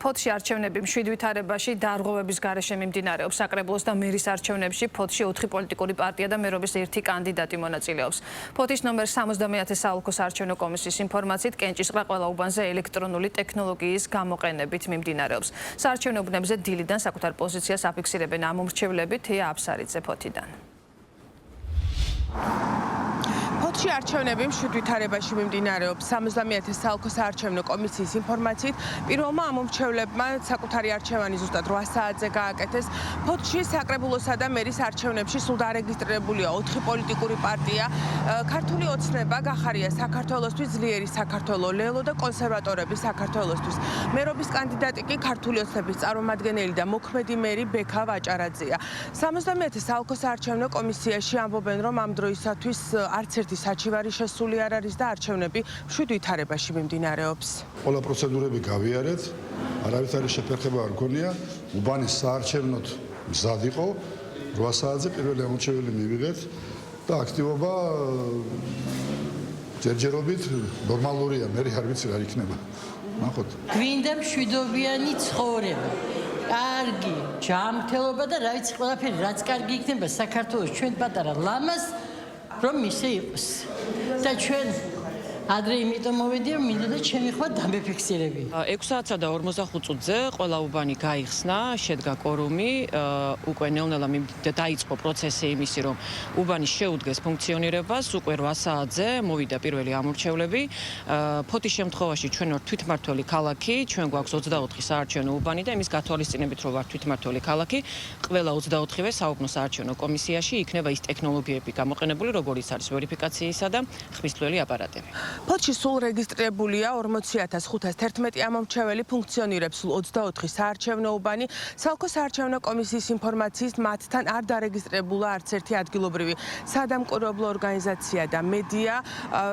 ფოთში არჩევნები მშვიდ ვითარებაში დარღვევების გარეშე მიმდინარეობს. საკრებულოს და მერის არჩევნებში ფოთში 4 პოლიტიკური პარტია და მერობის 1 კანდიდატი მონაწილეობს. ფოთის ნომერ 70 საოლქოს არჩევნო კომისიის ინფორმაციით კენჭისყრა ყველა უბანზე ელექტრონული ტექნოლოგიის გამოყენებით მიმდინარეობს. საარჩევნო უბნებზე დილიდან საკუთარ პოზიციას აფიქსირებენ ამომრჩევლები თეა აბსარიძე ფოთიდან. ფოთში არჩევნები მშვიდ ვითარებაში მიმდინარეობს. 70 საოლქოს საარჩევნო კომისიის ინფორმაციით პირველმა ამომრჩევლებმა საკუთარი არჩევანი ზუსტად 8 საათზე გააკეთეს. ფოთში საკრებულოსა და მერის არჩევნებში სულ დარეგისტრირებულია 4 პოლიტიკური პარტია. ქართული ოცნება, გახარია საქართველოსთვის, ძლიერი საქართველო, ლელო და კონსერვატორები საქართველოსთვის. მერობის კანდიდატი კი ქართული ოცნების წარმომადგენელი და მოქმედი მერი ბექა ვაჭარაძეა. 70 საოლქოს საარჩევნო კომისიაში ამბობენ, რომ ამ დროისათვის არც ერთი საჩივარი შესული არ არის და არჩევნები მშვიდ ვითარებაში მიმდინარეობს. ყველა პროცედურები გავიარეთ, არავითარი შეფერხება არ გქონია. უბანის საარჩევნოდ მზად იყო, 8 საათზე პირველი ამორჩეველი მივიღეთ და აქტივობა ჯერჯერობით ნორმალურია, მე არ ვიცი რა იქნება. ნახოთ. გვინდა მშვიდობიანი ცხოვრება. კარგი ჯანმრთელობა და რა ვიცი ყველაფერი რაც კარგი იქნება საქართველოს ჩვენ პატარა ლამას რომ ისე იყოს და ჩვენ ადრე იმიტომ მოვედი რომ მინდოდა ჩემი ხმა დამეფიქსირები. 6 საათსა და 45 წუთზე ყველა უბანი გაიხსნა, შედგა კორუმი, უკვე ნელ-ნელა დაიწყო პროცესი იმისი რომ უბანი შეუდგეს ფუნქციონირებას, უკვე 8 საათზე მოვიდა პირველი ამორჩევლები. ფოთის შემთხვევაში ჩვენ ვართ თვითმმართველი ქალაქი, ჩვენ გვაქვს 24 საარჩევნო უბანი და იმის გათვალისწინებით რომ ვართ თვითმმართველი ქალაქი, ყველა 24-ვე საუკუნო საარჩევნო კომისიაში იქნება ის ტექნოლოგიები გამოყენებული, როგორიც არის ვერიფიკაციისა და ხმისთვლელი აპარატები. ფოთში სულ რეგისტრირებულია 40,511 ამომრჩეველი, ფუნქციონირებს სულ 24 საარჩევნო უბანი. საოლქოს საარჩევნო კომისიის ინფორმაციით მათთან არ დარეგისტრირებულა არც ერთი ადგილობრივი სადამკვირვებლო ორგანიზაცია და მედია.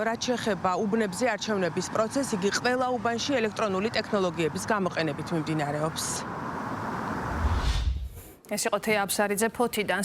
რაც შეეხება უბნებზე არჩევნების პროცესი, იგი ყველა უბანში ელექტრონული ტექნოლოგიების გამოყენებით მიმდინარეობს. ეს იყო თეა აბსარიძე ფოთიდან.